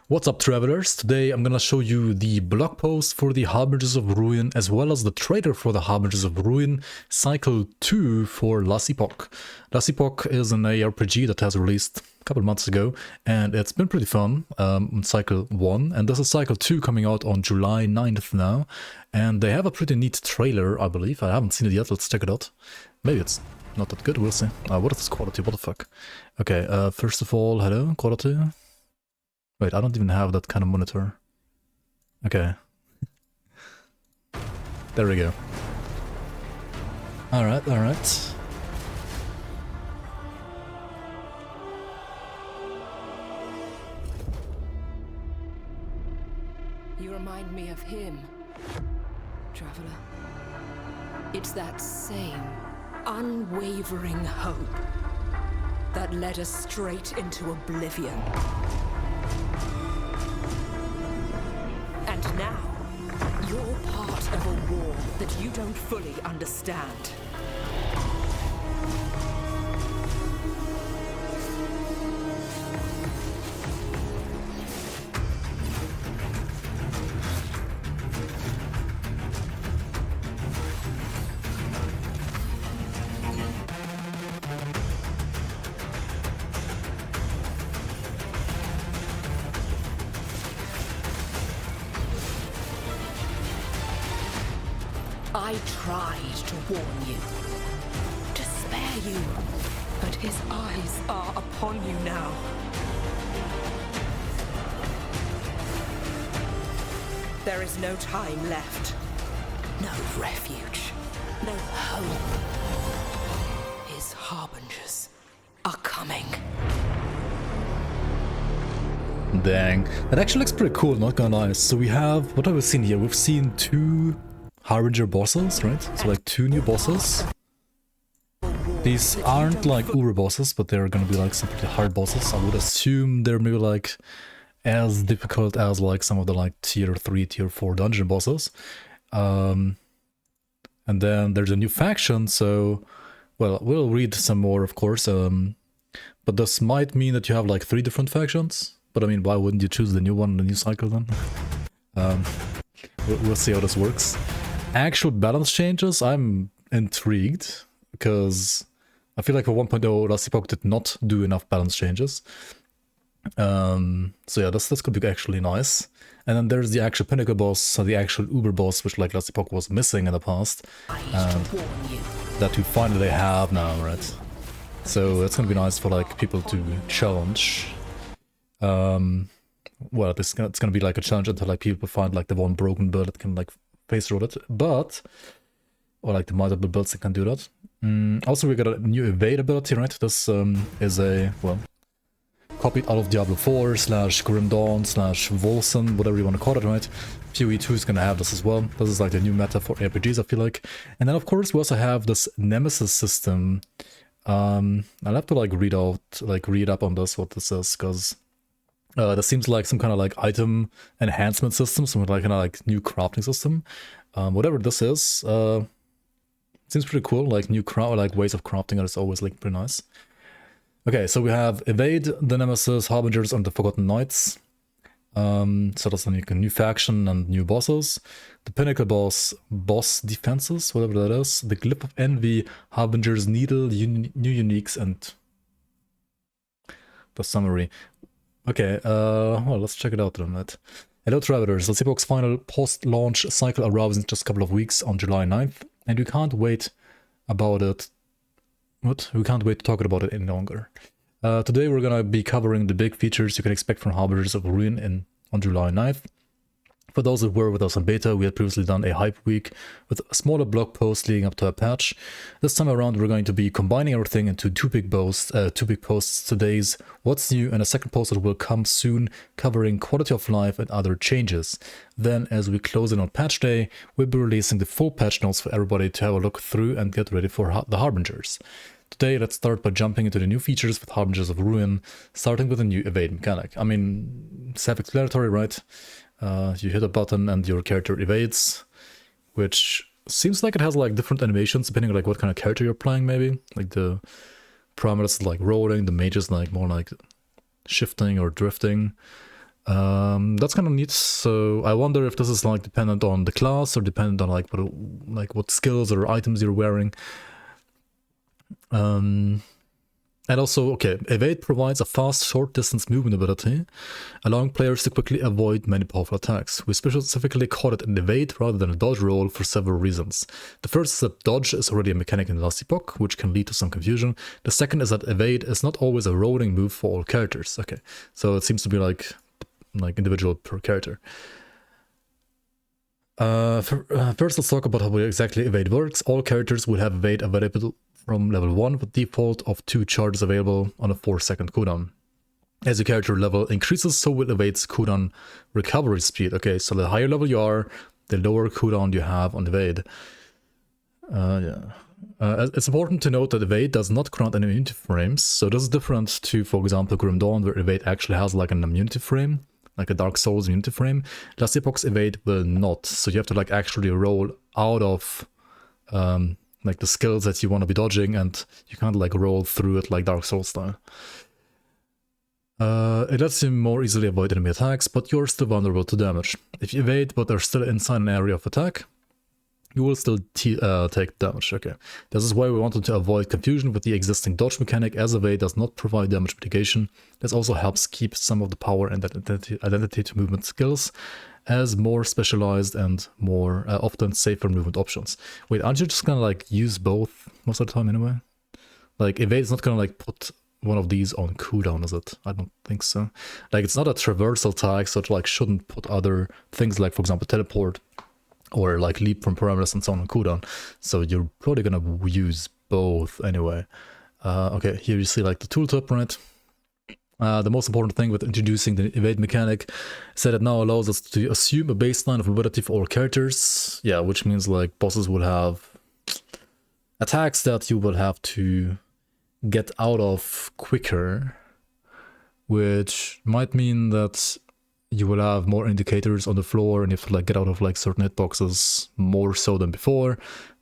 What's up, travelers? Today I'm gonna show you the blog post for the Harbingers of Ruin as well as the trailer for the Harbingers of Ruin Cycle 2 for Epoch. Epoch is an ARPG that has released a couple months ago and it's been pretty fun on Cycle 1, and this is Cycle 2 coming out on July 9th now, and they have a pretty neat trailer, I believe. I haven't seen it yet, let's check it out. Maybe it's not that good, we'll see. What is this quality? What the fuck? Okay, first of all, hello, quality. Wait, I don't even have that kind of monitor. Okay. There we go. Alright, alright. You remind me of him, Traveler. It's that same unwavering hope that led us straight into oblivion. And now, you're part of a war that you don't fully understand. I tried to warn you, to spare you, but his eyes are upon you now. There is no time left, no refuge, no hope. His Harbingers are coming. Dang, that actually looks pretty cool, not gonna lie. So we have, what have we seen here? We've seen two Harbinger bosses, right? So like two new bosses. These aren't like uber bosses, but they're gonna be like some pretty hard bosses. I would assume they're maybe like as difficult as like some of the like tier 3, tier 4 dungeon bosses. And then there's a new faction, so well, we'll read some more, of course. But this might mean that you have like 3 different factions. But I mean, why wouldn't you choose the new one in the new cycle then? We'll see how this works. Actual balance changes, I'm intrigued, because I feel like for 1.0 Epoch did not do enough balance changes. So yeah, this could be actually nice. And then there's the actual pinnacle boss, so the actual uber boss, which like Epoch was missing in the past, that we finally have now, right? So it's gonna be nice for like people to challenge. Well, it's gonna be like a challenge until like people find like the one broken build that can like face roll it, but or like the multiple builds that can do that. Also, we got a new evade ability, right? This is a, well, copied out of Diablo 4 / Grim Dawn / Volson, whatever you want to call it, right? PoE 2 is gonna have this as well. This is like the new meta for RPGs, I feel like. And then of course we also have this Nemesis system. I'll have to like read up on this, what this is, because that seems like some kind of like item enhancement system, some like kind of like new crafting system. Whatever this is, seems pretty cool. Like new ways of crafting is always like pretty nice. Okay, so we have Evade, the Nemesis, Harbingers, and the Forgotten Knights. So that's like a new faction and new bosses. The Pinnacle boss defenses, whatever that is. The Glyph of Envy, Harbingers, Needle, new uniques, and the summary. Okay, well, let's check it out then, right? Hello, travelers. Epoch's final post-launch cycle arrives in just a couple of weeks on July 9th, and we can't wait about it. What? We can't wait to talk about it any longer. Today we're gonna be covering the big features you can expect from Harbingers of Ruin on July 9th. For those that were with us in beta, we had previously done a hype week with a smaller blog post leading up to a patch. This time around, we're going to be combining everything into two big posts. Today's What's New and a second post that will come soon, covering quality of life and other changes. Then, as we close in on patch day, we'll be releasing the full patch notes for everybody to have a look through and get ready for the Harbingers. Today, let's start by jumping into the new features with Harbingers of Ruin, starting with a new evade mechanic. I mean, self-explanatory, right? You hit a button and your character evades, which seems like it has like different animations depending on like what kind of character you're playing, maybe. Like the Primalist is like rolling, the Mage is like more like shifting or drifting. That's kind of neat. So I wonder if this is like dependent on the class or dependent on what skills or items you're wearing. And also, okay, Evade provides a fast, short-distance movement ability, allowing players to quickly avoid many powerful attacks. We specifically call it an Evade rather than a dodge roll for several reasons. The first is that dodge is already a mechanic in the last Epoch, which can lead to some confusion. The second is that Evade is not always a rolling move for all characters. Okay, so it seems to be like individual per character. First, let's talk about how exactly Evade works. All characters will have Evade available from level 1 with default of 2 charges available on a 4-second cooldown. As your character level increases, so will Evade's cooldown recovery speed. Okay, so the higher level you are, the lower cooldown you have on Evade. It's important to note that Evade does not grant any immunity frames, so this is different to, for example, Grim Dawn, where Evade actually has like an immunity frame, like a Dark Souls immunity frame. Last Epoch's Evade will not, so you have to like actually roll out of like the skills that you want to be dodging, and you can't like roll through it like Dark Souls style. It lets you more easily avoid enemy attacks, but you're still vulnerable to damage. If you evade but are still inside an area of attack, you will still take damage. Okay, this is why we wanted to avoid confusion with the existing dodge mechanic, as evade does not provide damage mitigation. This also helps keep some of the power and identity to movement skills as more specialized and more often safer movement options. Wait, aren't you just gonna like use both most of the time anyway? Like evade is not gonna like put one of these on cooldown, is it? I don't think so. Like it's not a traversal tag, so it like shouldn't put other things like, for example, teleport or like leap from parameters and so on cooldown. So you're probably gonna use both anyway. Okay, here you see like the tooltip, right? The most important thing with introducing the evade mechanic is that it now allows us to assume a baseline of ability for all characters. Yeah, which means like bosses will have attacks that you will have to get out of quicker, which might mean that you will have more indicators on the floor and you have to like get out of like certain hitboxes more so than before.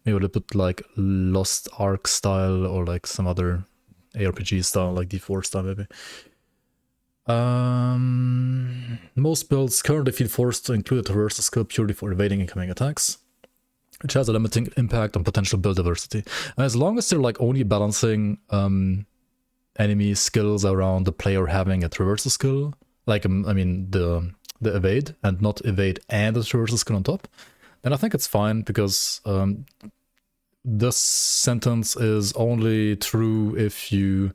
Maybe a little bit like Lost Ark style or like some other ARPG style, like D4 style maybe. Most builds currently feel forced to include a traversal skill purely for evading incoming attacks, which has a limiting impact on potential build diversity. And as long as they're like only balancing enemy skills around the player having a traversal skill, like I mean the evade, and not evade and the traversal skill on top, then I think it's fine, because this sentence is only true if you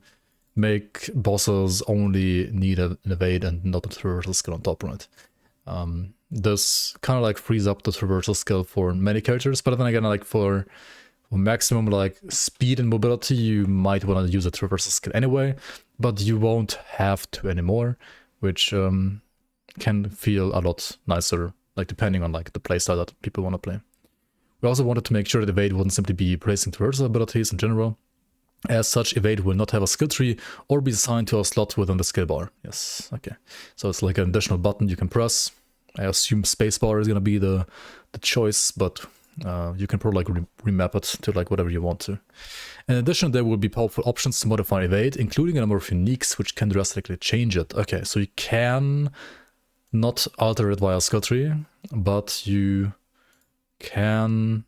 make bosses only need an evade and not a traversal skill on top, right? This kind of like frees up the traversal skill for many characters, but then again, like for maximum like speed and mobility, you might want to use a traversal skill anyway, but you won't have to anymore, which can feel a lot nicer, like depending on like the playstyle that people want to play. We also wanted to make sure that evade wouldn't simply be replacing traversal abilities in general. As such, evade will not have a skill tree or be assigned to a slot within the skill bar. Yes, okay. So it's like an additional button you can press. I assume spacebar is going to be the choice, but you can probably like remap it to like whatever you want to. In addition, there will be powerful options to modify evade, including a number of uniques which can drastically change it. Okay, so you can not alter it via skill tree, but you can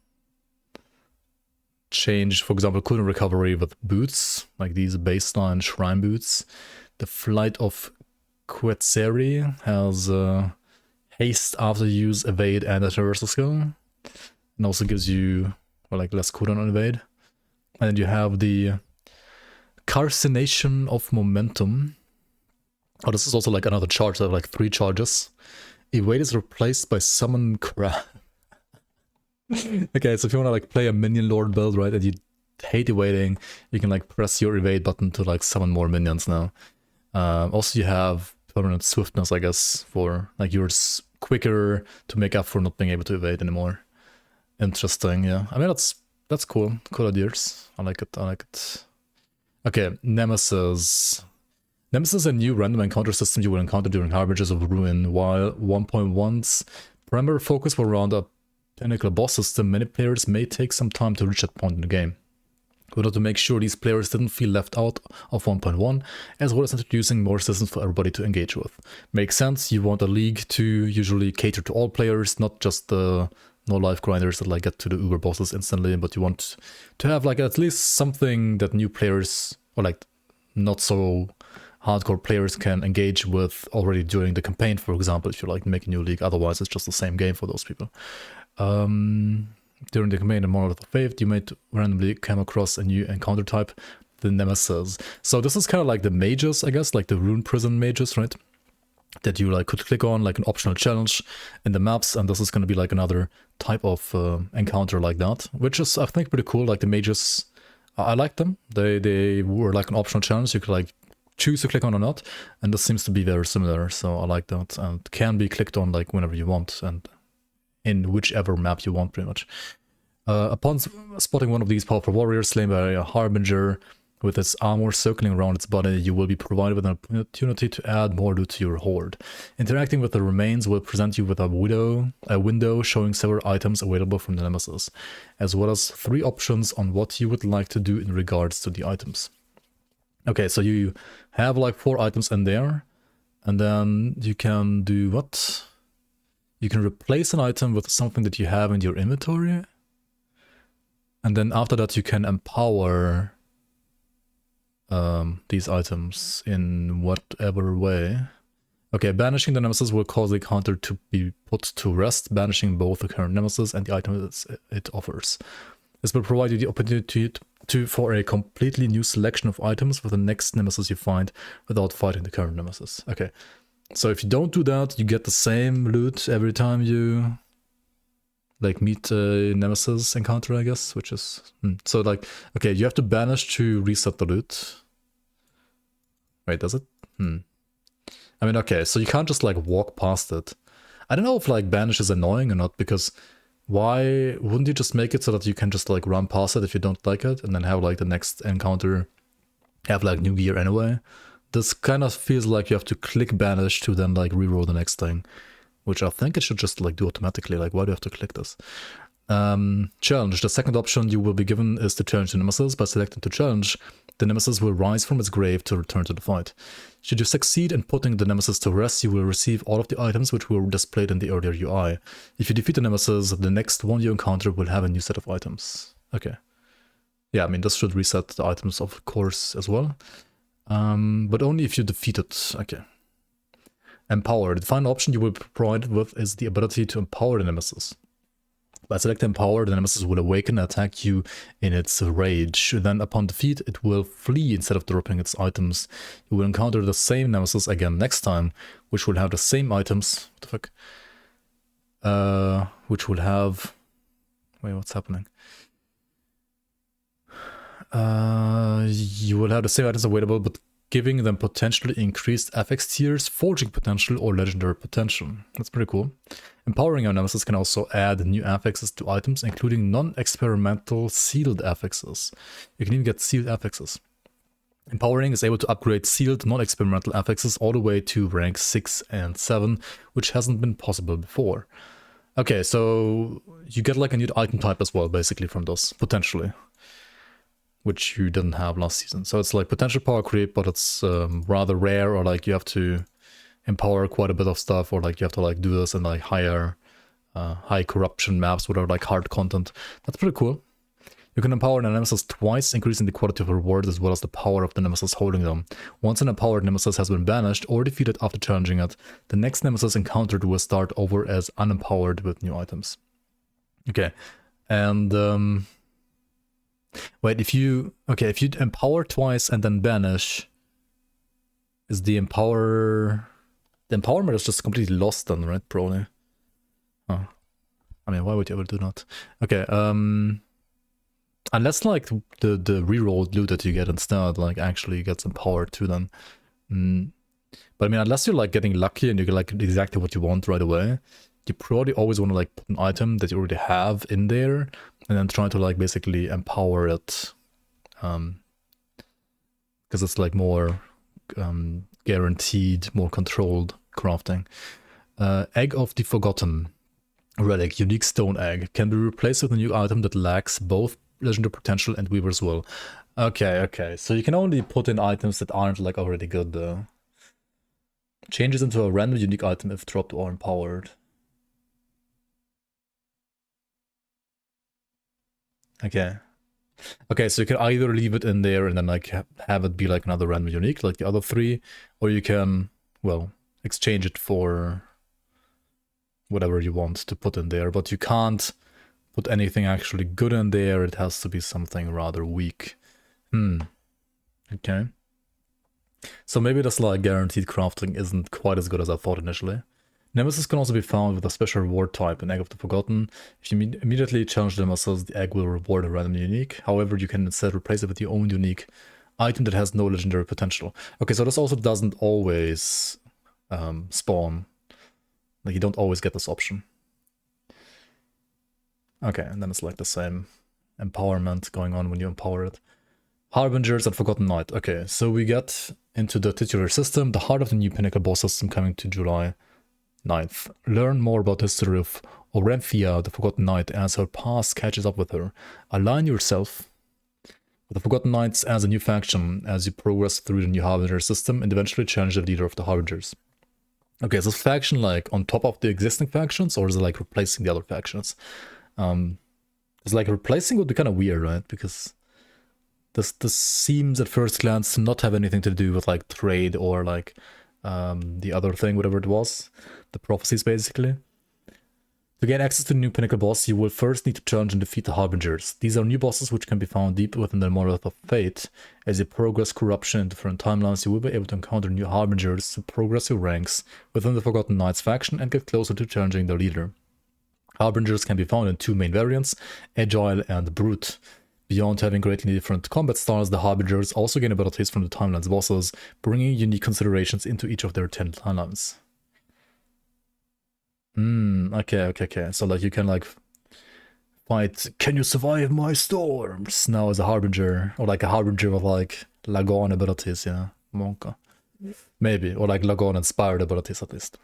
change, for example, cooldown recovery with boots, like these baseline shrine boots. The Flight of Quetzeri has haste after you use evade and a traversal skill, and also gives you like less cooldown on evade. And then you have the Carcination of Momentum. Oh, this is also like another charge. They have like 3 charges. Evade is replaced by Summon Crab. Okay, so if you want to like play a minion lord build, right, and you hate evading, you can like press your evade button to like summon more minions now. Also you have permanent swiftness, I guess, for like you're quicker to make up for not being able to evade anymore. Interesting, yeah. I mean that's cool. Cool ideas. I like it. Okay, Nemesis. Nemesis is a new random encounter system you will encounter during Harbingers of Ruin. While 1.1's primary focus will round up pinnacle boss system, many players may take some time to reach that point in the game. in order to make sure these players didn't feel left out of 1.1, as well as introducing more systems for everybody to engage with. Makes sense, you want a league to usually cater to all players, not just the no-life grinders that like get to the uber bosses instantly, but you want to have like at least something that new players, or like not so hardcore players, can engage with already during the campaign, for example, if you like make a new league. Otherwise it's just the same game for those people. During the campaign in Monolith of Faith, you might randomly come across a new encounter type, the Nemesis. So this is kind of like the mages, I guess, like the Rune Prison mages, right? That you like could click on, like an optional challenge in the maps, and this is going to be like another type of encounter like that, which is, I think, pretty cool. Like the mages, I like them. They were like an optional challenge. You could like choose to click on or not, and this seems to be very similar, so I like that. And can be clicked on like whenever you want, and in whichever map you want, pretty much. Upon spotting one of these powerful warriors slain by a Harbinger with its armor circling around its body, you will be provided with an opportunity to add more loot to your hoard. Interacting with the remains will present you with a window showing several items available from the Nemesis, as well as 3 options on what you would like to do in regards to the items. Okay, so you have like 4 items in there, and then you can do what? You can replace an item with something that you have in your inventory. And then after that you can empower these items in whatever way. Okay, banishing the Nemesis will cause the counter to be put to rest, banishing both the current Nemesis and the items it offers. This will provide you the opportunity for a completely new selection of items for the next Nemesis you find without fighting the current Nemesis. Okay, so if you don't do that, you get the same loot every time you like meet a Nemesis encounter, I guess, which is... So like, okay, you have to banish to reset the loot. Wait, does it? I mean, okay, so you can't just like walk past it. I don't know if like banish is annoying or not, because why wouldn't you just make it so that you can just like run past it if you don't like it, and then have like the next encounter have like new gear anyway? This kind of feels like you have to click banish to then like reroll the next thing, which I think it should just like do automatically. Like, why do you have to click this? Challenge. The second option you will be given is to challenge the Nemesis. By selecting to challenge, the Nemesis will rise from its grave to return to the fight. Should you succeed in putting the Nemesis to rest, you will receive all of the items which were displayed in the earlier UI. If you defeat the Nemesis, the next one you encounter will have a new set of items. Okay. Yeah, I mean, this should reset the items, of course, as well. But only if you defeat it. Okay. Empower. The final option you will be provided with is the ability to empower the Nemesis. By selecting Empower, the Nemesis will awaken and attack you in its rage. Then upon defeat, it will flee instead of dropping its items. You will encounter the same Nemesis again next time, which will have the same items. What the fuck? Which will have... Wait, what's happening? You will have the same items available, but giving them potentially increased FX tiers, forging potential, or legendary potential. That's pretty cool. Empowering our Nemesis can also add new affixes to items, including non-experimental sealed affixes. You can even get sealed affixes. Empowering is able to upgrade sealed non-experimental affixes all the way to rank 6 and 7, which hasn't been possible before. Okay, so you get like a new item type as well, basically, from this, potentially, which you didn't have last season. So it's like potential power creep, but it's rather rare, or like you have to empower quite a bit of stuff, or like you have to like do this in like higher high corruption maps without like hard content. That's pretty cool. You can empower the Nemesis twice, increasing the quality of rewards as well as the power of the Nemesis holding them. Once an empowered Nemesis has been banished or defeated after challenging it, the next Nemesis encountered will start over as unempowered with new items. Okay, and wait, if you empower twice and then banish, is the empowerment is just completely lost then, right? Probably. Huh. I mean, why would you ever do that? Okay, unless like the rerolled loot that you get instead like actually gets empowered too then. But I mean, unless you're like getting lucky and you get like exactly what you want right away, you probably always want to like put an item that you already have in there and then try to like basically empower it, because it's like more guaranteed, more controlled crafting. Egg of the Forgotten relic, unique stone egg, can be replaced with a new item that lacks both legendary potential and Weaver's Will. Okay. So you can only put in items that aren't like already good though. Changes into a random unique item if dropped or empowered. Okay, so you can either leave it in there and then like have it be like another random unique like the other three, or you can, well, exchange it for whatever you want to put in there, but you can't put anything actually good in there. It has to be something rather weak. Okay. So maybe this like guaranteed crafting isn't quite as good as I thought initially. Nemesis can also be found with a special reward type, an Egg of the Forgotten. If you immediately challenge the Nemesis, the egg will reward a random unique. However, you can instead replace it with your own unique item that has no legendary potential. Okay, so this also doesn't always spawn. Like, you don't always get this option. Okay, and then it's like the same empowerment going on when you empower it. Harbingers and Forgotten Knight. Okay, so we get into the titular system, the heart of the new Pinnacle boss system coming to July 9th. Learn more about the history of Orenthia, the Forgotten Knight, as her past catches up with her. Align yourself with the Forgotten Knights as a new faction as you progress through the new Harbinger system and eventually challenge the leader of the Harbingers. Okay, is this faction like on top of the existing factions, or is it like replacing the other factions? It's like replacing would be kind of weird, right? Because this seems at first glance to not have anything to do with like trade or like the other thing, whatever it was. The prophecies, basically. To gain access to the new Pinnacle boss, you will first need to challenge and defeat the Harbingers. These are new bosses which can be found deep within the Monolith of Fate. As you progress corruption in different timelines, you will be able to encounter new Harbingers to progress your ranks within the Forgotten Knights faction and get closer to challenging their leader. Harbingers can be found in two main variants, Agile and Brute. Beyond having greatly different combat styles, the Harbingers also gain abilities from the Timeline's bosses, bringing unique considerations into each of their 10 timelines. Okay. So like you can like fight, can you survive my storms? Now as a Harbinger, or like a Harbinger with like Lagon abilities, yeah, Monka. Maybe, or like Lagon inspired abilities at least.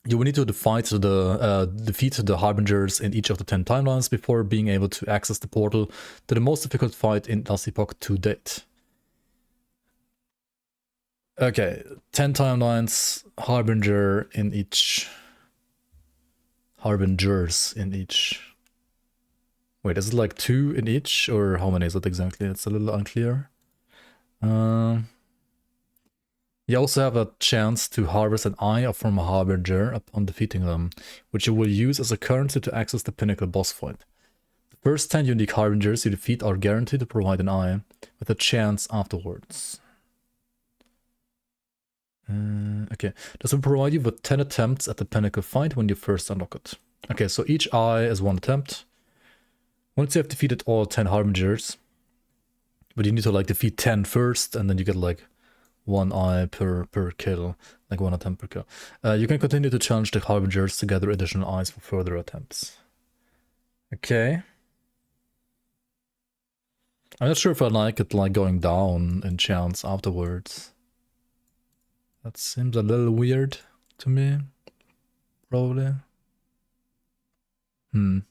You will need to defeat the Harbingers in each of the 10 timelines before being able to access the portal to the most difficult fight in last Epoch to date. Okay, 10 timelines, Harbinger in each. Harbingers in each. Wait, is it like 2 in each, or how many is it exactly? It's a little unclear. You also have a chance to harvest an eye from a Harbinger upon defeating them, which you will use as a currency to access the Pinnacle boss fight. The first 10 unique Harbingers you defeat are guaranteed to provide an eye, with a chance afterwards. Okay, this will provide you with 10 attempts at the Pinnacle fight when you first unlock it. Okay, so each eye is 1 attempt. Once you have defeated all 10 Harbingers, but you need to like defeat 10 first, and then you get like 1 eye per kill, like 1 attempt per kill. You can continue to challenge the Harbingers to gather additional eyes for further attempts. Okay. I'm not sure if I like it like going down in chance afterwards. That seems a little weird to me. Probably. The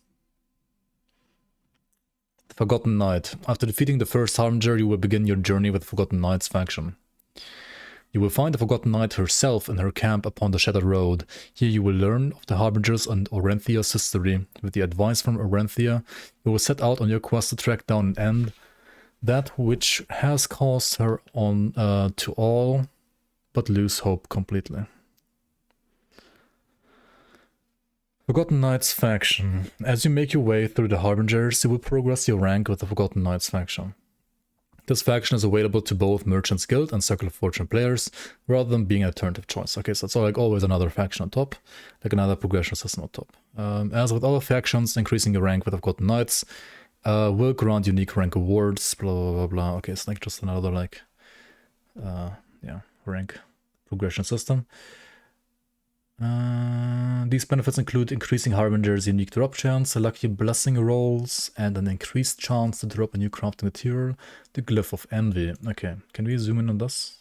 Forgotten Knight. After defeating the first Harbinger, you will begin your journey with the Forgotten Knight's faction. You will find the Forgotten Knight herself in her camp upon the Shattered Road. Here you will learn of the Harbingers and Orenthia's history. With the advice from Orenthia, you will set out on your quest to track down and end that which has caused her on to all but lose hope completely. Forgotten Knights faction. As you make your way through the Harbingers, you will progress your rank with the Forgotten Knights faction. This faction is available to both Merchant's Guild and Circle of Fortune players, rather than being an alternative choice. Okay, so it's like always another faction on top, like another progression system on top. As with other factions, increasing your rank with the Forgotten Knights will grant unique rank awards, blah blah blah blah. Okay, it's like just another like, rank progression system. These benefits include increasing Harbinger's unique drop chance, lucky blessing rolls, and an increased chance to drop a new crafting material, the Glyph of Envy. Okay, can we zoom in on this?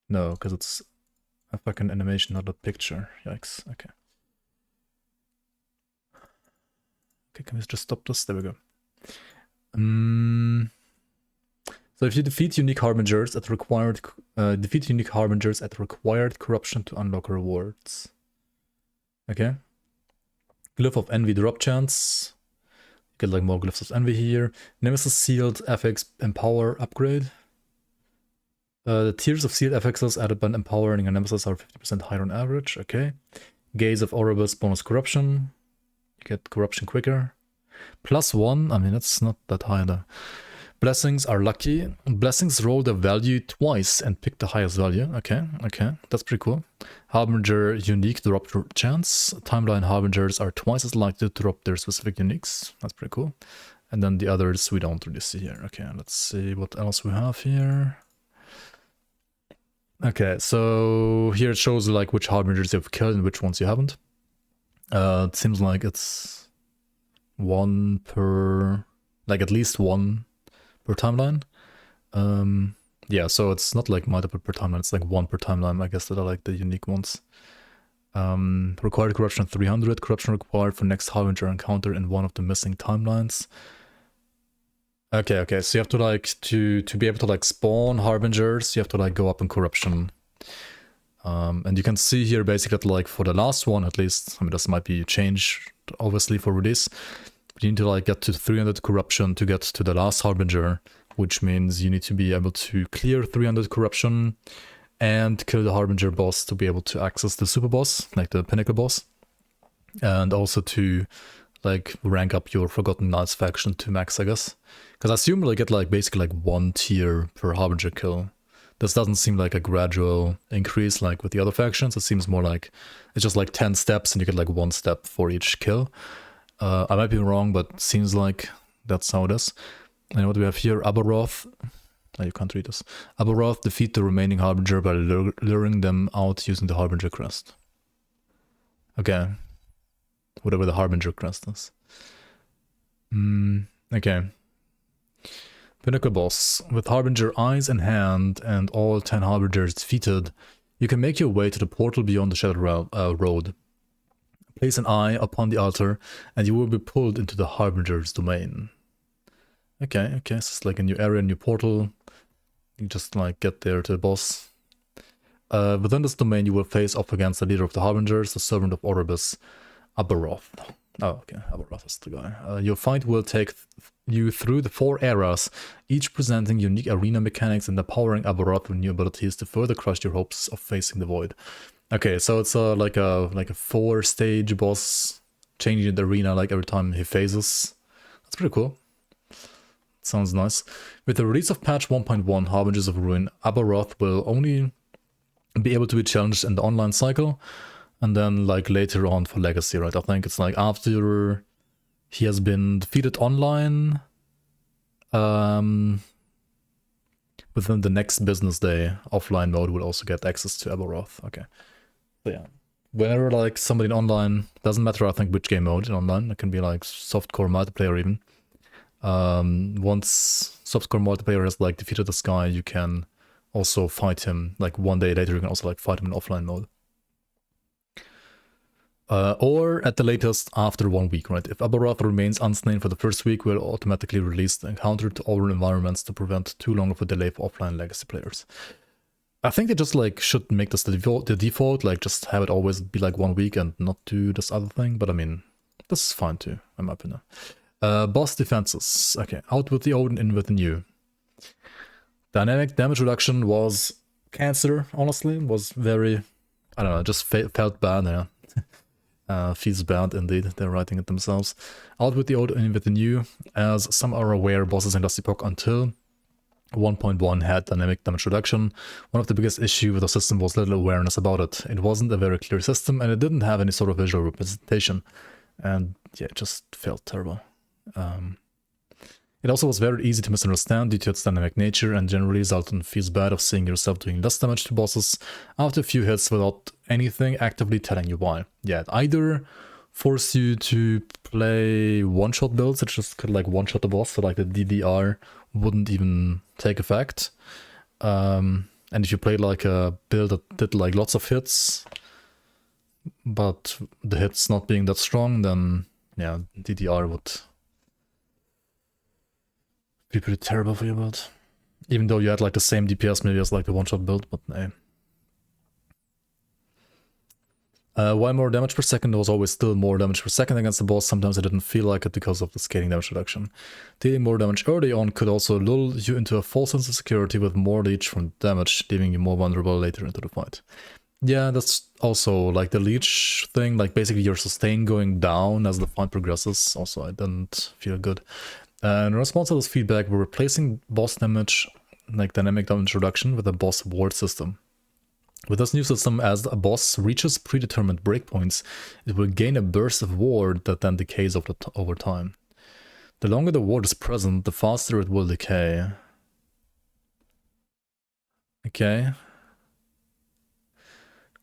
No, because it's a fucking animation, not a picture. Yikes, okay. Okay, can we just stop this? There we go. So if you defeat unique harbingers at required corruption to unlock rewards. Okay. Glyph of Envy drop chance. Get like more Glyphs of Envy here. Nemesis sealed FX Empower upgrade. The tiers of sealed FXs added by empowering a Nemesis are 50% higher on average. Okay. Gaze of Oribus bonus corruption. You get corruption quicker. +1. I mean, that's not that high though. Blessings are lucky. Blessings roll the value twice and pick the highest value. Okay, that's pretty cool. Harbinger unique drop chance. Timeline harbingers are twice as likely to drop their specific uniques. That's pretty cool. And then the others we don't really see here. Okay, let's see what else we have here. Okay, so here it shows like which harbingers you've killed and which ones you haven't. It seems like it's one per, like at least one per timeline. Yeah, so it's not like multiple per timeline, it's like one per timeline, I guess, that are like the unique ones. Required corruption 300, corruption required for next harbinger encounter in one of the missing timelines. Okay, so you have to like, to be able to like spawn harbingers, you have to like go up in corruption. And you can see here basically that like for the last one at least, I mean this might be changed obviously for release, but you need to like get to 300 corruption to get to the last harbinger, which means you need to be able to clear 300 corruption and kill the harbinger boss to be able to access the super boss, like the pinnacle boss, and also to like rank up your Forgotten Knights faction to max, I guess. Because I assume you'll get like basically like one tier per harbinger kill. This doesn't seem like a gradual increase like with the other factions. It seems more like it's just like 10 steps and you get like one step for each kill. I might be wrong, but it seems like that's how it is. And what do we have here? Abaroth. Oh, you can't read this. Abaroth defeat the remaining harbinger by luring them out using the harbinger crest. Okay. Whatever the harbinger crest is. Okay. Pinnacle boss. With harbinger eyes in hand and all 10 harbingers defeated, you can make your way to the portal beyond the Shattered Road. Place an eye upon the altar and you will be pulled into the harbinger's domain. Okay, so it's like a new area, new portal. You just like get there to the boss. Within this domain you will face off against the leader of the harbingers, the servant of Oribus, Abaroth. Oh, okay, Abaroth is the guy. Your fight will take you through the 4 eras, each presenting unique arena mechanics and empowering Abaroth with new abilities to further crush your hopes of facing the void. Okay, so it's like a 4-stage boss, changing the arena like every time he phases. That's pretty cool. Sounds nice. With the release of patch 1.1 Harbingers of Ruin, Abaroth will only be able to be challenged in the online cycle, and then like later on for Legacy, right? I think it's like after he has been defeated online, within the next business day, offline mode will also get access to Abaroth. Okay. So yeah, whenever like somebody in online, doesn't matter I think which game mode in online, it can be like softcore multiplayer even. Once softcore multiplayer has like defeated this guy, you can also fight him like one day later. You can also like fight him in offline mode. Or at the latest after 1 week, right? If Abaroth remains unslain for the first week, we'll automatically release the encounter to all environments to prevent too long of a delay for offline legacy players. I think they just like should make this the default, like just have it always be like 1 week and not do this other thing. But I mean, this is fine too, in my opinion. Boss defenses. Okay, out with the old and in with the new. Dynamic damage reduction was cancer, honestly. Was very, I don't know, just felt bad, yeah. Feels bad indeed, they're writing it themselves. Out with the old and in with the new. As some are aware, bosses in Lost Epoch until 1.1 had dynamic damage reduction. One of the biggest issues with the system was little awareness about it. It wasn't a very clear system and it didn't have any sort of visual representation. And yeah, it just felt terrible. It also was very easy to misunderstand due to its dynamic nature, and generally Zaltan feels bad of seeing yourself doing less damage to bosses after a few hits without anything actively telling you why. Yeah, it either force you to play one-shot builds that just could like one-shot the boss, so like the DDR wouldn't even take effect. And if you played like a build that did like lots of hits, but the hits not being that strong, then yeah, DDR would be pretty terrible for your build. Even though you had like the same DPS maybe as like the one-shot build, but no. Why more damage per second? There was always still more damage per second against the boss. Sometimes I didn't feel like it because of the scaling damage reduction. Dealing more damage early on could also lull you into a false sense of security with more leech from damage, leaving you more vulnerable later into the fight. Yeah, that's also like the leech thing, like basically your sustain going down as the fight progresses. Also, I didn't feel good. In response to this feedback, we're replacing boss damage, like dynamic damage reduction, with a boss ward system. With this new system, as a boss reaches predetermined breakpoints, it will gain a burst of ward that then decays over time. The longer the ward is present, the faster it will decay. Okay.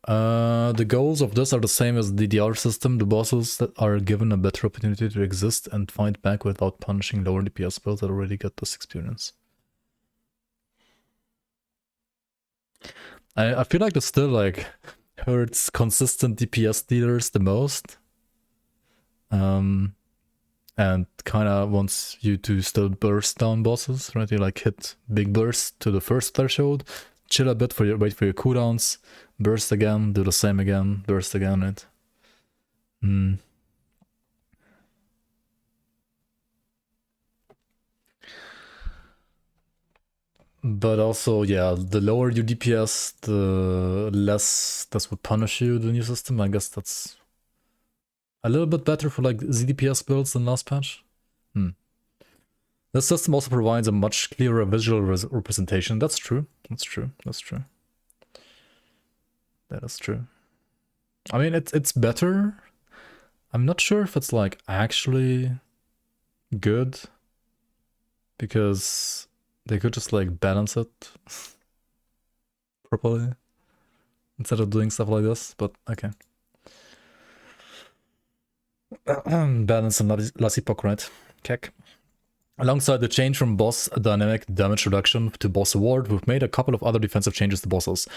The goals of this are the same as the DDR system. The bosses that are given a better opportunity to exist and fight back without punishing lower DPS builds that already get this experience. I feel like this still like hurts consistent DPS dealers the most. And kind of wants you to still burst down bosses, right? You like hit big bursts to the first threshold, chill a bit for your wait for your cooldowns, burst again, do the same again, burst again, right? But also, yeah, the lower your DPS, the less this would punish you, the new system. I guess that's a little bit better for like ZDPS builds than last patch. This system also provides a much clearer visual representation. That's true. That's true. That's true. That is true. I mean, it's better. I'm not sure if it's like actually good, because they could just like balance it properly instead of doing stuff like this, but okay. Balance and last Epoch, right? Keck. Alongside the change from boss dynamic damage reduction to boss award, we've made a couple of other defensive changes to bosses.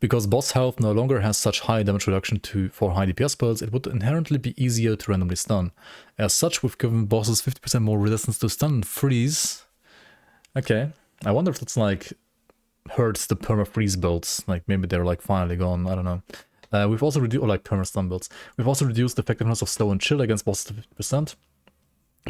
Because boss health no longer has such high damage reduction for high DPS builds, it would inherently be easier to randomly stun. As such, we've given bosses 50% more resistance to stun and freeze. Okay, I wonder if that's like hurts the perma-freeze builds, like maybe they're like finally gone, I don't know. We've also reduced, or like perma-stun builds. We've also reduced the effectiveness of slow and chill against bosses to 50%.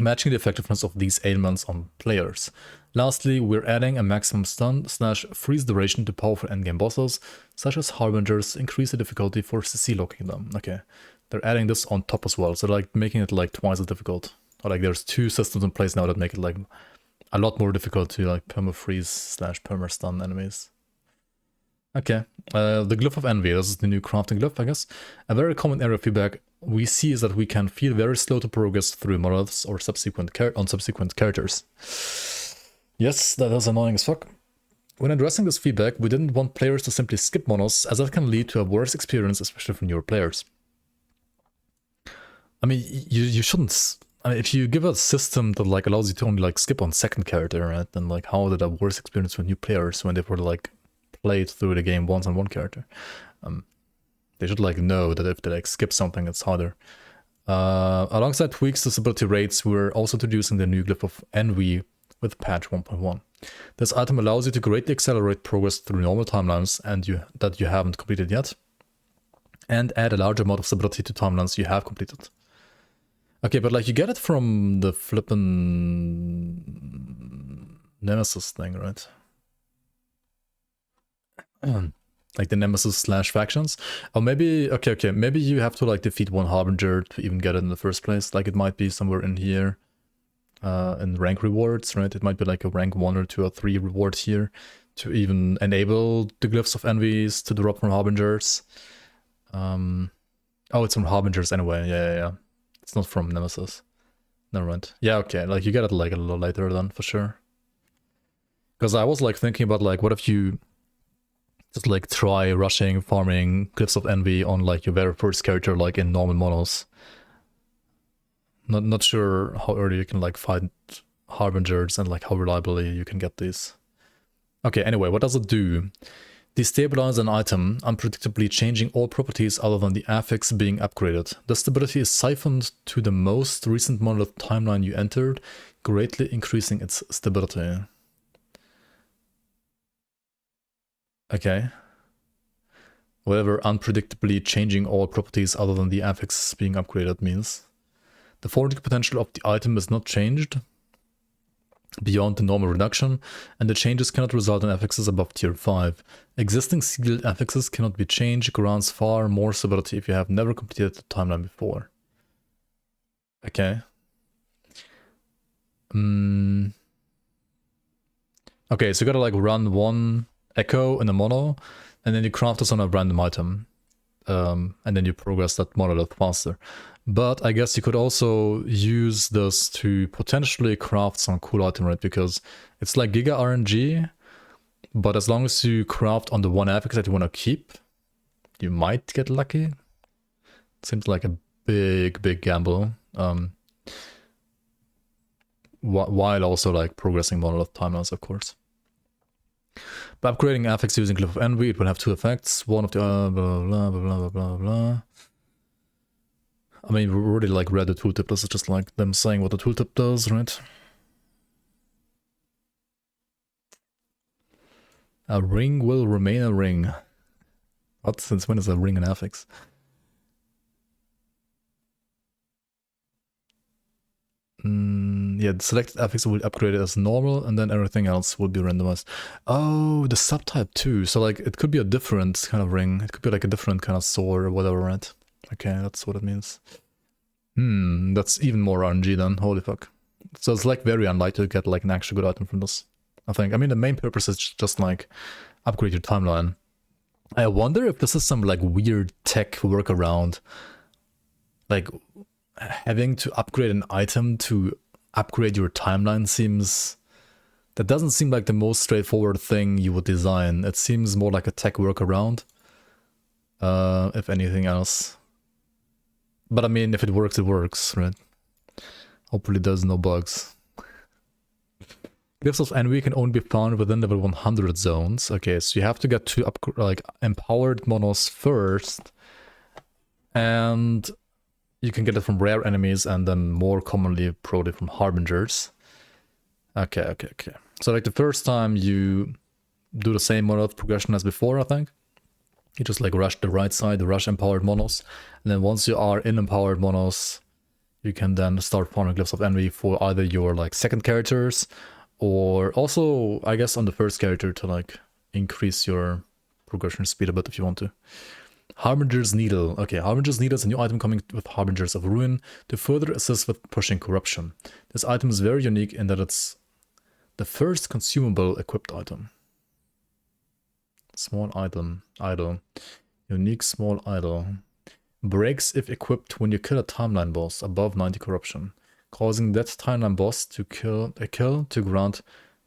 Matching the effectiveness of these ailments on players. Lastly, we're adding a maximum stun/freeze duration to powerful endgame bosses, such as Harbingers, increase the difficulty for CC locking them. Okay, they're adding this on top as well, so like making it like twice as difficult. Or like there's two systems in place now that make it like a lot more difficult to like perma-freeze/perma-stun enemies. Okay, the Glyph of Envy, this is the new crafting glyph, I guess. A very common area of feedback we see is that we can feel very slow to progress through monoliths or subsequent characters. Yes, that is annoying as fuck. When addressing this feedback, we didn't want players to simply skip monos, as that can lead to a worse experience, especially for newer players. I mean, you shouldn't. I mean, if you give a system that like allows you to only like skip on second character, right, then like how did a worse experience for new players when they were like played through the game once on one character? They should like know that if they like skip something, it's harder. Alongside tweaks to stability rates, we're also introducing the new Glyph of Envy with patch 1.1. This item allows you to greatly accelerate progress through normal timelines that you haven't completed yet, and add a large amount of stability to timelines you have completed. Okay, but like you get it from the flippin' Nemesis thing, right? Like the Nemesis/factions, or maybe okay, maybe you have to like defeat one Harbinger to even get it in the first place. Like it might be somewhere in here, in rank rewards, right? It might be like a rank 1 or 2 or 3 reward here to even enable the Glyphs of Envies to drop from Harbingers. Oh, it's from Harbingers anyway. Yeah. It's not from Nemesis. Never mind. Yeah, okay. Like you get it like a little later then for sure. Because I was like thinking about like what if you just like try rushing, farming Glyphs of Envy on like your very first character, like in normal monos. Not sure how early you can like find Harbingers and like how reliably you can get these. Okay, anyway, what does it do? Destabilize an item, unpredictably changing all properties other than the affix being upgraded. The stability is siphoned to the most recent monolith timeline you entered, greatly increasing its stability. Okay. Whatever unpredictably changing all properties other than the affix being upgraded means. The forwarding potential of the item is not changed beyond the normal reduction, and the changes cannot result in affixes above tier 5. Existing sealed affixes cannot be changed, grants far more stability if you have never completed the timeline before. Okay. Okay, so you gotta like run one echo in a mono, and then you craft this on a random item. And then you progress that monolith faster. But I guess you could also use this to potentially craft some cool item, right? Because it's like Giga RNG, but as long as you craft on the one affix that you want to keep, you might get lucky. It seems like a big gamble. While also like progressing monolith timelines, of course. By upgrading affix using Glyph of Envy, it will have two effects. One of the blah blah blah blah blah blah. I mean, we already like read the tooltip. This is just like them saying what the tooltip does, right? A ring will remain a ring. What? Since when is a ring an affix? Yeah, the selected affix will be upgraded as normal, and then everything else will be randomized. Oh, the subtype too. So like, it could be a different kind of ring. It could be like a different kind of sword or whatever, right? Okay, that's what it means. That's even more RNG then. Holy fuck. So it's like very unlikely to get like an actual good item from this, I think. I mean, the main purpose is just like upgrade your timeline. I wonder if this is some like weird tech workaround. Like having to upgrade an item to upgrade your timeline seems... That doesn't seem like the most straightforward thing you would design. It seems more like a tech workaround, if anything else. But I mean, if it works, right? Hopefully there's no bugs. Glyphs of Envy can only be found within level 100 zones. Okay, so you have to get to like empowered monos first, and you can get it from rare enemies, and then more commonly probably from Harbingers. Okay. So like the first time you do the same monolith progression as before, I think. You just like rush the right side, rush empowered monos, and then once you are in empowered monos, you can then start farming Glyphs of Envy for either your like second characters, or also I guess on the first character to like increase your progression speed a bit if you want to. Harbinger's Needle. Okay, Harbinger's Needle is a new item coming with Harbingers of Ruin to further assist with pushing corruption. This item is very unique in that it's the first consumable equipped item. Small item. Idol. Unique small idol. Breaks if equipped when you kill a timeline boss above 90 corruption, causing that timeline boss to kill to grant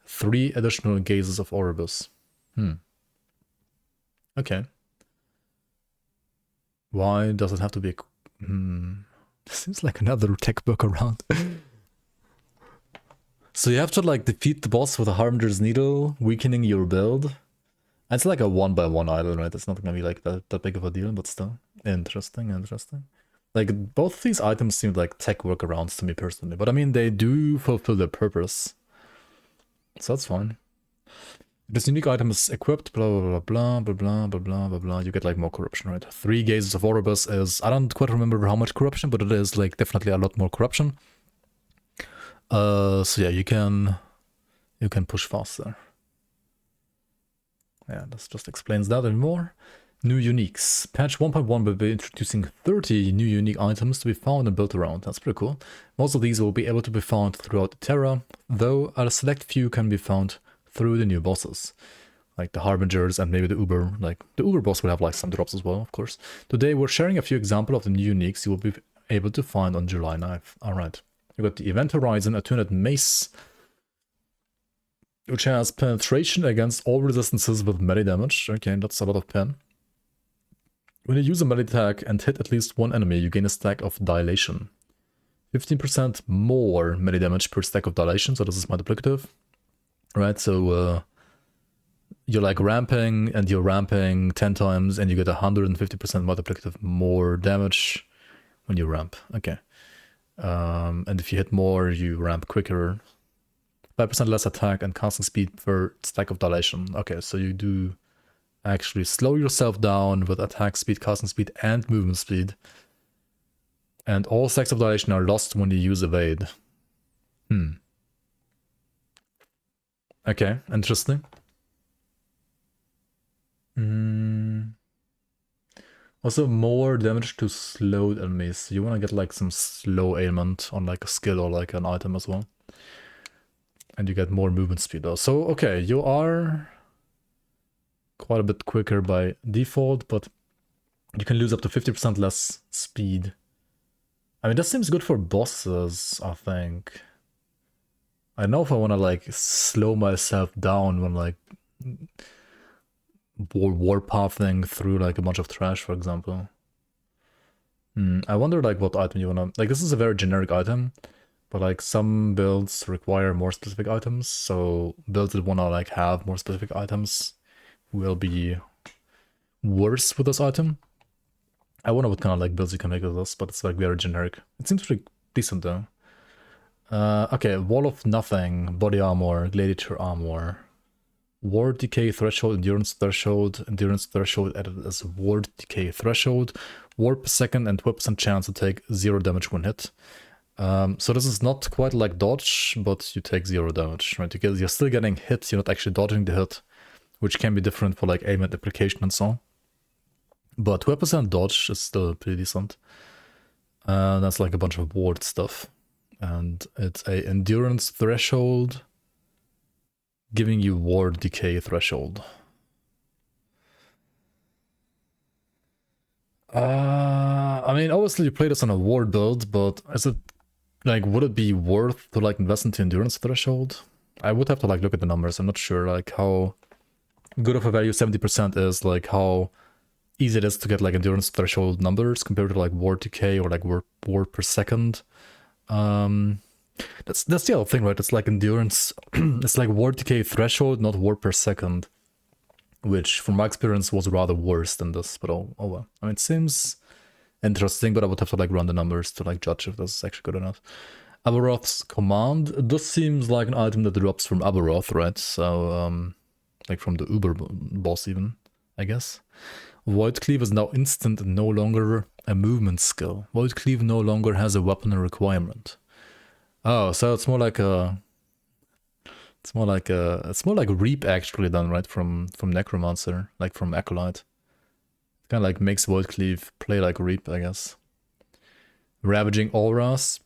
3 additional gazes of Orbis. Okay. Why does it have to be Seems like another tech book around. So you have to like defeat the boss with a Harbinger's Needle, weakening your build. It's like a 1x1 idol, right? It's not gonna be like that big of a deal, but still. Interesting. Like, both these items seem like tech workarounds to me personally, but I mean, they do fulfill their purpose. So that's fine. This unique item is equipped, blah, blah, blah, blah, blah, blah, blah, blah. You get like more corruption, right? 3 gazes of Orbis is, I don't quite remember how much corruption, but it is like definitely a lot more corruption. So yeah, you can push faster. Yeah, this just explains that and more. New uniques. Patch 1.1 will be introducing 30 new unique items to be found and built around. That's pretty cool. Most of these will be able to be found throughout the Terra, though a select few can be found through the new bosses. Like the Harbingers and maybe the Uber. Like the Uber boss will have like some drops as well, of course. Today we're sharing a few examples of the new uniques you will be able to find on July 9th. Alright. You got the Event Horizon, a tuned mace, which has penetration against all resistances with melee damage. Okay, that's a lot of pen. When you use a melee attack and hit at least one enemy, you gain a stack of dilation. 15% more melee damage per stack of dilation, so this is multiplicative. Right, so you're like ramping and you're ramping 10 times and you get 150% multiplicative more damage when you ramp. Okay. And if you hit more, you ramp quicker. 5% less attack and casting speed per stack of dilation. Okay, so you do actually slow yourself down with attack speed, casting speed, and movement speed. And all stacks of dilation are lost when you use evade. Okay, interesting. Also more damage to slowed enemies. So you want to get like some slow ailment on like a skill or like an item as well. And you get more movement speed though. So okay, you are quite a bit quicker by default, but you can lose up to 50% less speed. I mean, that seems good for bosses, I think. I don't know if I want to like slow myself down when like warpathing through like a bunch of trash, for example. I wonder like what item you want to... Like, this is a very generic item, but like some builds require more specific items, so builds that want to like have more specific items will be worse with this item. I wonder what kind of like builds you can make with this, but it's like very generic. It seems pretty decent though. Okay, Wall of Nothing, Body Armor, Gladiator Armor, Ward Decay Threshold, Endurance Threshold added as Ward Decay Threshold, Ward per second and 12% chance to take 0 damage when hit. So this is not quite like dodge, but you take 0 damage, right? You're still getting hit, you're not actually dodging the hit, which can be different for like ailment application and so on. But 12% dodge is still pretty decent. That's like a bunch of ward stuff. And it's a endurance threshold giving you ward decay threshold. I mean, obviously you play this on a ward build, but is it like, would it be worth to like invest into endurance threshold? I would have to like look at the numbers. I'm not sure like how good of a value 70% is, like how easy it is to get like endurance threshold numbers compared to like ward decay or like ward per second. That's the other thing, right? It's like endurance, it's like ward decay threshold, not ward per second, which from my experience was rather worse than this, but oh well. I mean, it seems interesting, but I would have to like run the numbers to like judge if this is actually good enough. Abaroth's Command, this seems like an item that drops from Abaroth, right? So, like from the Uber boss even, I guess. Void Cleave is now instant and no longer a movement skill. Void Cleave no longer has a weapon requirement. Oh, so it's more like a... It's more like Reap actually done, right? From Necromancer, like from Acolyte. It kind of like makes Void Cleave play like Reap, I guess. Ravaging Auras,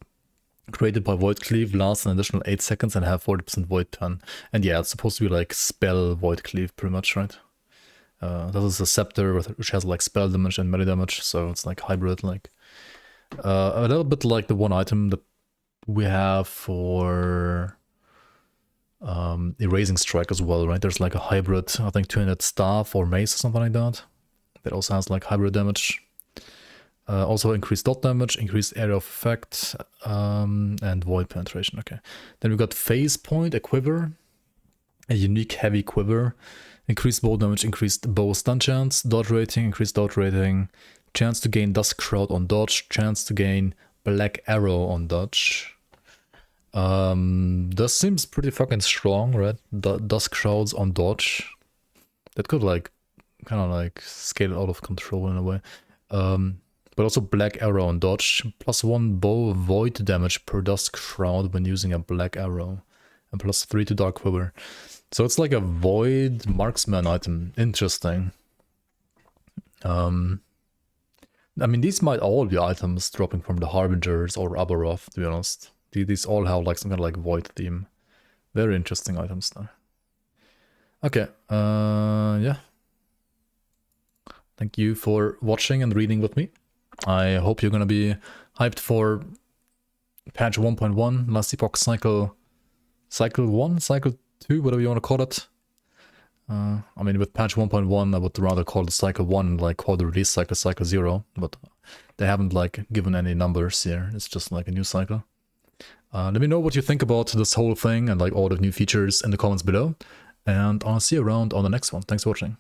created by Void Cleave, lasts an additional 8 seconds and have 40% Void Pen. And yeah, it's supposed to be like spell Void Cleave pretty much, right? This is a scepter which has like spell damage and melee damage, so it's like hybrid, like a little bit like the one item that we have for Erasing Strike as well, right? There's like a hybrid, I think 200 staff or mace or something like that. That also has like hybrid damage. Also increased dot damage, increased area of effect, and void penetration. Okay. Then we got Phase Point, a quiver, a unique heavy quiver. Increased bow damage, increased bow stun chance, dodge rating, increased dodge rating, chance to gain Dusk Shroud on dodge, chance to gain Black Arrow on dodge. This seems pretty fucking strong, right? Dusk Shrouds on dodge. That could like kind of like scale out of control in a way. But also Black Arrow on dodge, +1 bow void damage per Dusk Shroud when using a Black Arrow, and +3 to Dark Quiver. So it's like a void marksman item. Interesting. I mean, these might all be items dropping from the Harbingers or Abaroth, to be honest. These all have like some kind of like void theme. Very interesting items though. Okay, yeah. Thank you for watching and reading with me. I hope you're gonna be hyped for patch 1.1, last Epoch cycle 1, cycle 2, whatever you want to call it. I mean, with patch 1.1, I would rather call it cycle 1, like call the release cycle 0, but they haven't like given any numbers here. It's just like a new cycle. Let me know what you think about this whole thing and like all the new features in the comments below. and I'll see you around on the next one. Thanks for watching.